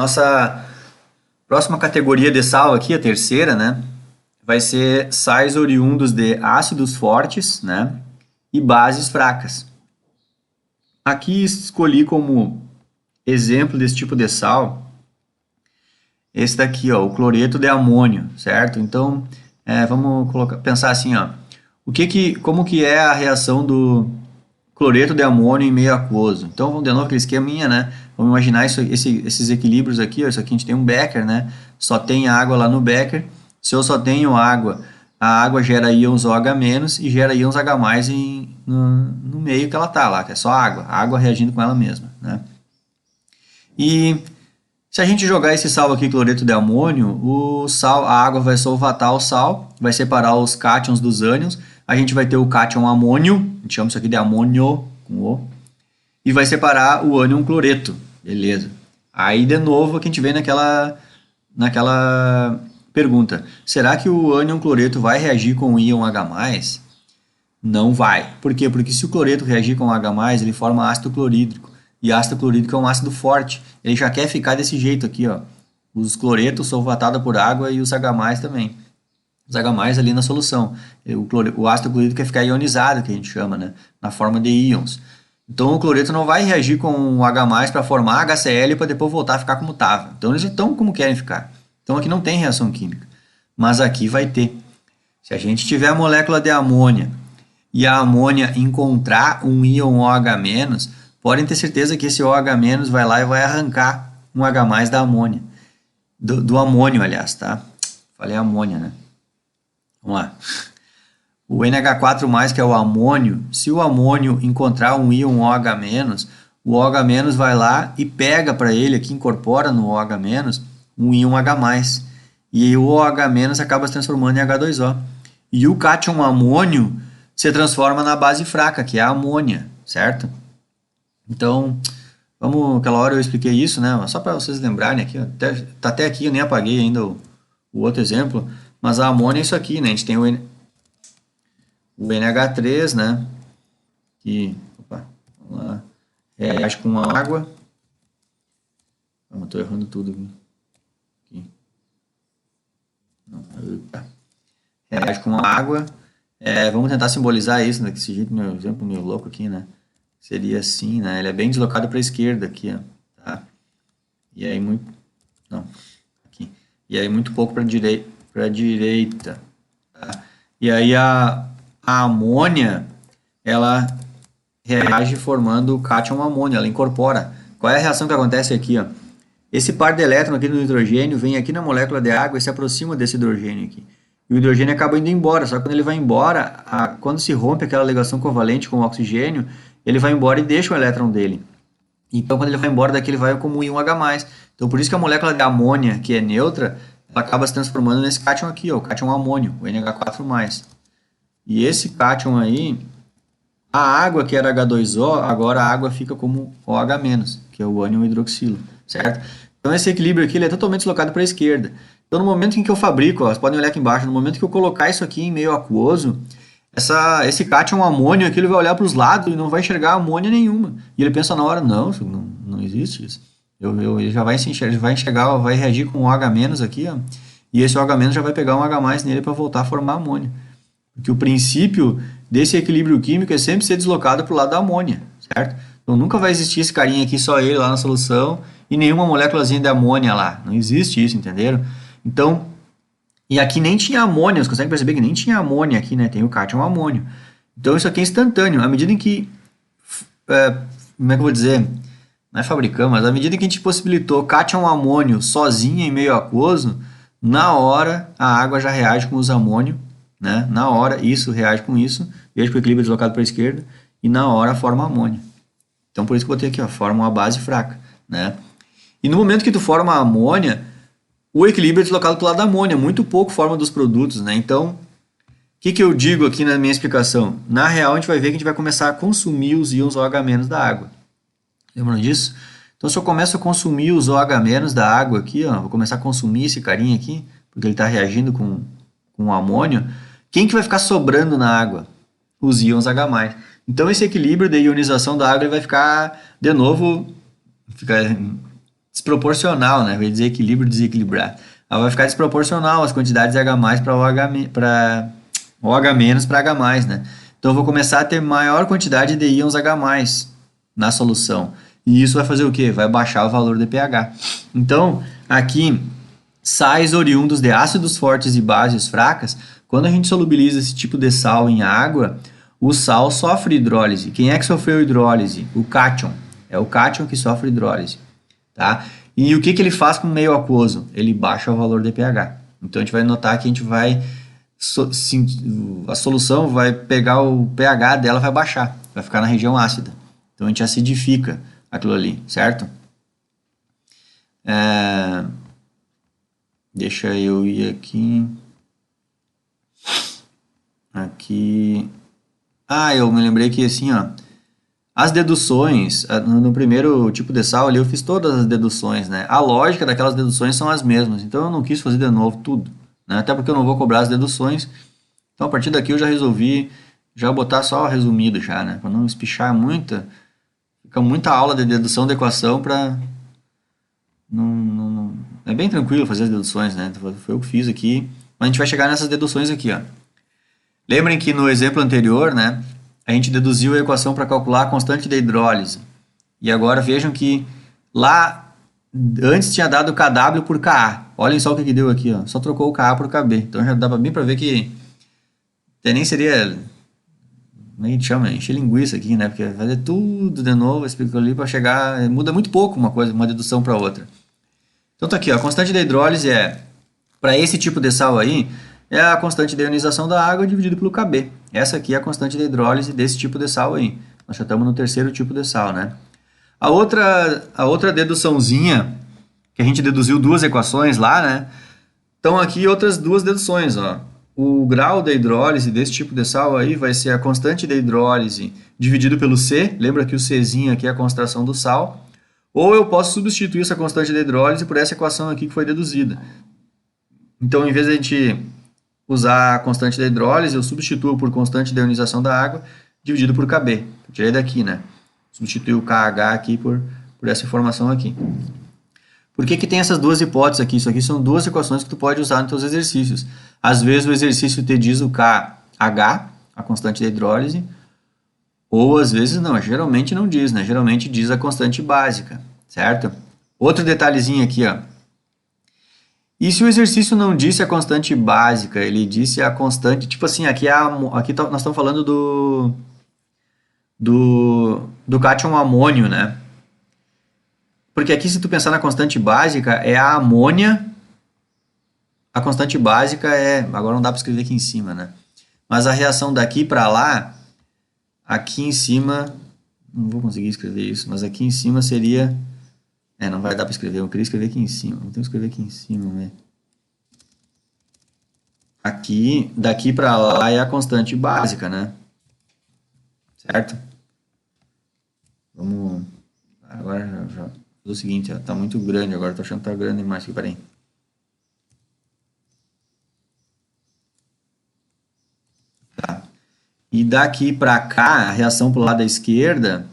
Nossa próxima categoria de sal aqui, a terceira, né? Vai ser sais oriundos de ácidos fortes, né? E bases fracas. Aqui escolhi como exemplo desse tipo de sal esse daqui, ó, o cloreto de amônio, certo? Então, vamos pensar assim, ó, como que é a reação do cloreto de amônio em meio aquoso? Então, vamos de novo aquele esqueminha, né? Vamos imaginar esses equilíbrios aqui, ó, isso aqui a gente tem um becker, né? Só tem água lá no becker. Se eu só tenho água, a água gera íons OH- e gera íons H+, no meio que ela tá lá, que é só água, a água reagindo com ela mesma, né? E se a gente jogar esse sal aqui, cloreto de amônio, a água vai solvatar o sal, vai separar os cátions dos ânions, a gente vai ter o cátion amônio, a gente chama isso aqui de amônio, com O, e vai separar o ânion cloreto, beleza. Aí, de novo, aqui a gente vem naquela pergunta, será que o ânion cloreto vai reagir com o íon H+? Não vai. Por quê? Porque se o cloreto reagir com o H+, ele forma ácido clorídrico. E ácido clorídrico é um ácido forte. Ele já quer ficar desse jeito aqui, ó. Os cloretos solvatados por água e os H+ também. Os H+ ali na solução. O ácido clorídrico quer ficar ionizado, que a gente chama, né? Na forma de íons. Então o cloreto não vai reagir com o H+ para formar HCl para depois voltar a ficar como estava. Então eles estão como querem ficar. Então aqui não tem reação química. Mas aqui vai ter. Se a gente tiver a molécula de amônia e a amônia encontrar um íon OH-, podem ter certeza que esse OH- vai lá e vai arrancar um H+ da amônia. Do amônio, aliás, tá? Falei amônia, né? Vamos lá. O NH4+, que é o amônio, se o amônio encontrar um íon OH-, o OH- vai lá e pega para ele, aqui incorpora no OH- um íon H+. E o OH- acaba se transformando em H2O. E o cátion amônio se transforma na base fraca, que é a amônia, certo? Então, aquela hora eu expliquei isso, né? Só para vocês lembrarem aqui, tá até aqui, eu nem apaguei ainda o outro exemplo, mas a amônia é isso aqui, né? A gente tem o NH3, né? Que, vamos lá, reage com água. Estou errando tudo aqui. Não, reage com água. Vamos tentar simbolizar isso, né? Desse jeito, meu exemplo meio louco aqui, né? Seria assim, né? Ele é bem deslocado para a esquerda aqui, ó, tá? E aí aqui. E aí muito pouco para a direita, tá? E aí a amônia, ela reage formando o cátion amônio, ela incorpora. Qual é a reação que acontece aqui, ó? Esse par de elétrons aqui do nitrogênio vem aqui na molécula de água e se aproxima desse hidrogênio aqui. E o hidrogênio acaba indo embora, só que quando ele vai embora, quando se rompe aquela ligação covalente com o oxigênio, ele vai embora e deixa o elétron dele. Então, quando ele vai embora daqui, ele vai como íon H+. Então, por isso que a molécula de amônia, que é neutra, ela acaba se transformando nesse cátion aqui, ó, o cátion amônio, o NH4+. E esse cátion aí, a água que era H2O, agora a água fica como OH-, que é o ânion hidroxilo, certo? Então, esse equilíbrio aqui ele é totalmente deslocado para a esquerda. Então, no momento em que eu fabrico, ó, vocês podem olhar aqui embaixo, no momento que eu colocar isso aqui em meio aquoso, esse cátion amônio aqui, ele vai olhar para os lados e não vai enxergar amônia nenhuma. E ele pensa na hora, não existe isso. Ele já vai enxergar, vai reagir com o OH- aqui, ó, e esse OH- já vai pegar um H+ nele para voltar a formar amônia. Porque o princípio desse equilíbrio químico é sempre ser deslocado para o lado da amônia, certo? Então nunca vai existir esse carinha aqui, só ele lá na solução, e nenhuma moléculazinha de amônia lá. Não existe isso, entenderam? Então, e aqui nem tinha amônia, você consegue perceber que nem tinha amônia aqui, né? Tem o cátion amônio. Então isso aqui é instantâneo. À medida em que, como é que eu vou dizer? Não é fabricamos, mas à medida que a gente possibilitou cátion amônio sozinho em meio aquoso, na hora a água já reage com os amônio, né? Na hora isso reage com isso, veja que o equilíbrio é deslocado para a esquerda, e na hora forma amônio. Então por isso que eu botei aqui, ó, forma uma base fraca, né? E no momento que tu forma a amônia, o equilíbrio é deslocado para o lado da amônia, muito pouco forma dos produtos, né? Então, o que eu digo aqui na minha explicação? Na real, a gente vai ver que a gente vai começar a consumir os íons OH- da água. Lembram disso? Então, se eu começo a consumir os OH- da água aqui, ó, vou começar a consumir esse carinha aqui, porque ele está reagindo com o amônio, quem que vai ficar sobrando na água? Os íons H+. Então, esse equilíbrio de ionização da água ele vai ficar, de novo, desproporcional, né? Vai dizer equilíbrio desequilibrado. Ela vai ficar desproporcional as quantidades de H+, para OH, para OH- para H+, né? Então eu vou começar a ter maior quantidade de íons H+ na solução. E isso vai fazer o quê? Vai baixar o valor de pH. Então, aqui, sais oriundos de ácidos fortes e bases fracas, quando a gente solubiliza esse tipo de sal em água, o sal sofre hidrólise. Quem é que sofreu hidrólise? O cátion. É o cátion que sofre hidrólise. Tá? E o que, que ele faz com o meio aquoso? Ele baixa o valor de pH. Então, a gente vai notar que a gente vai... a solução vai pegar o pH dela, vai baixar. Vai ficar na região ácida. Então, a gente acidifica aquilo ali, certo? Deixa eu ir aqui. Aqui. Eu me lembrei que assim, ó. As deduções, no primeiro tipo de sal ali, eu fiz todas as deduções, né? A lógica daquelas deduções são as mesmas. Então, eu não quis fazer de novo tudo, né? Até porque eu não vou cobrar as deduções. Então, a partir daqui eu já resolvi já botar só resumido já, né? Para não espichar muita. Fica muita aula de dedução de equação para... Não, é bem tranquilo fazer as deduções, né? Foi eu que fiz aqui. Mas a gente vai chegar nessas deduções aqui, ó. Lembrem que no exemplo anterior, né, a gente deduziu a equação para calcular a constante de hidrólise. E agora vejam que lá antes tinha dado Kw por Ka. Olhem só o que deu aqui, ó. Só trocou o Ka por Kb. Então já dá bem para ver que até nem seria, como a gente chama, encher linguiça aqui, né? Porque vai fazer tudo de novo, explico ali para chegar, muda muito pouco uma dedução para outra. Então tá aqui, ó, a constante de hidrólise para esse tipo de sal aí, é a constante de ionização da água dividido pelo Kb. Essa aqui é a constante de hidrólise desse tipo de sal aí. Nós já estamos no terceiro tipo de sal, né? A outra deduçãozinha, que a gente deduziu duas equações lá, né? Então aqui outras duas deduções, ó. O grau da hidrólise desse tipo de sal aí vai ser a constante de hidrólise dividido pelo C. Lembra que o Czinho aqui é a concentração do sal. Ou eu posso substituir essa constante de hidrólise por essa equação aqui que foi deduzida. Então, em vez de a gente usar a constante da hidrólise, eu substituo por constante de ionização da água dividido por Kb. Eu tirei daqui, né? Substitui o KH aqui por essa informação aqui. Por que tem essas duas hipóteses aqui? Isso aqui são duas equações que tu pode usar nos teus exercícios. Às vezes o exercício te diz o KH, a constante da hidrólise, ou às vezes não, geralmente não diz, né? Geralmente diz a constante básica, certo? Outro detalhezinho aqui, ó. E se o exercício não disse a constante básica, ele disse a constante, tipo assim, aqui nós estamos falando do cátion amônio, né? Porque aqui, se tu pensar na constante básica, é a amônia. A constante básica agora não dá para escrever aqui em cima, né? Mas a reação daqui para lá, aqui em cima, não vou conseguir escrever isso, mas aqui em cima seria... não vai dar para escrever, eu queria escrever aqui em cima, não tenho que escrever aqui em cima, né? Aqui, daqui para lá é a constante básica, né? Certo? Vamos... Agora já fazer o seguinte, ó, tá muito grande agora, tô achando que tá grande demais aqui, peraí. Tá. E daqui para cá, a reação pro lado da esquerda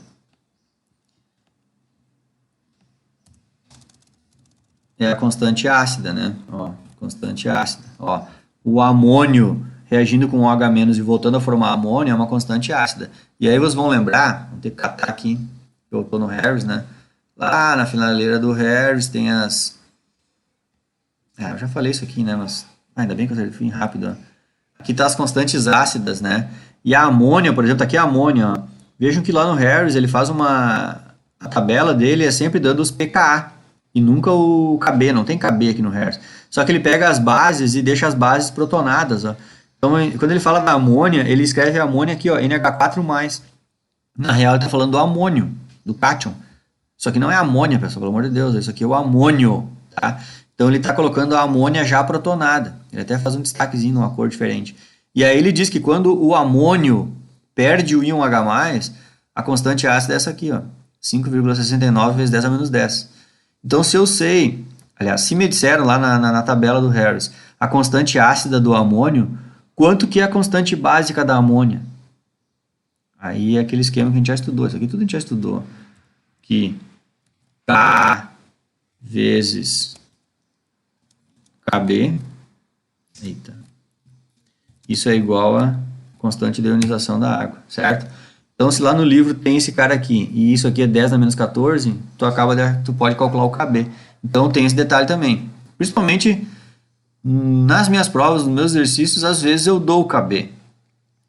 é a constante ácida, né? Ó, constante ácida. Ó, o amônio reagindo com OH- e voltando a formar amônio é uma constante ácida. E aí vocês vão lembrar, vou ter que catar aqui, eu estou no Harris, né? Lá na finaleira do Harris tem as... eu já falei isso aqui, né? Mas ainda bem que eu fui rápido. Ó. Aqui tá as constantes ácidas, né? E a amônia, por exemplo, aqui é a amônia. Ó. Vejam que lá no Harris ele faz a tabela dele é sempre dando os pKa. E nunca o Kb, não tem Kb aqui no Harris. Só que ele pega as bases e deixa as bases protonadas, ó. Então, quando ele fala da amônia, ele escreve a amônia aqui, ó, NH4+. Na real, ele está falando do amônio, do cátion. Isso aqui não é amônia, pessoal, pelo amor de Deus. Isso aqui é o amônio, tá? Então, ele está colocando a amônia já protonada. Ele até faz um destaquezinho numa cor diferente. E aí ele diz que quando o amônio perde o íon H+, a constante ácida é essa aqui, ó. 5,69 vezes 10 a menos 10. Então, se eu sei, aliás, se me disseram lá na tabela do Harris, a constante ácida do amônio, quanto que é a constante básica da amônia? Aí é aquele esquema que a gente já estudou. Isso aqui tudo a gente já estudou. Que K vezes Kb. Eita. Isso é igual a constante de ionização da água, certo? Então, se lá no livro tem esse cara aqui, e isso aqui é 10 na menos 14, tu pode calcular o Kb. Então, tem esse detalhe também. Principalmente nas minhas provas, nos meus exercícios, às vezes eu dou o Kb,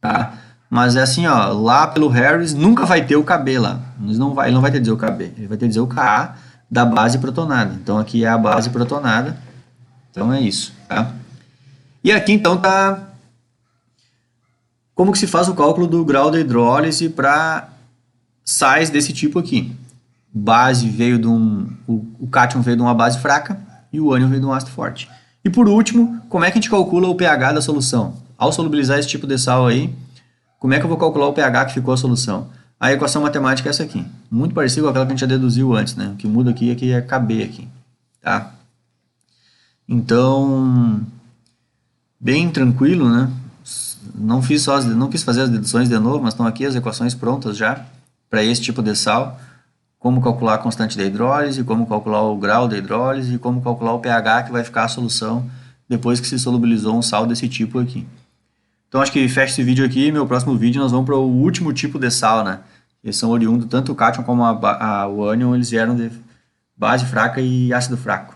tá? Mas é assim, ó, lá pelo Harris nunca vai ter o Kb lá. Ele não vai ter dizer o Kb, ele vai ter dizer o Ka da base protonada. Então, aqui é a base protonada. Então, é isso, tá? E aqui, então, tá como que se faz o cálculo do grau da hidrólise para sais desse tipo aqui. Base veio de o cátion veio de uma base fraca e o ânion veio de um ácido forte. E por último, como é que a gente calcula o pH da solução? Ao solubilizar esse tipo de sal aí, como é que eu vou calcular o pH que ficou a solução? A equação matemática é essa aqui, muito parecida com aquela que a gente já deduziu antes, né? O que muda aqui é que é Kb aqui, tá? Então, bem tranquilo, né? Não quis fazer as deduções de novo, mas estão aqui as equações prontas já para esse tipo de sal. Como calcular a constante da hidrólise, como calcular o grau da hidrólise e como calcular o pH que vai ficar a solução depois que se solubilizou um sal desse tipo aqui. Então acho que fecha esse vídeo aqui. Meu próximo vídeo nós vamos para o último tipo de sal, né? Eles são oriundos, tanto o cátion como o ânion, eles vieram de base fraca e ácido fraco.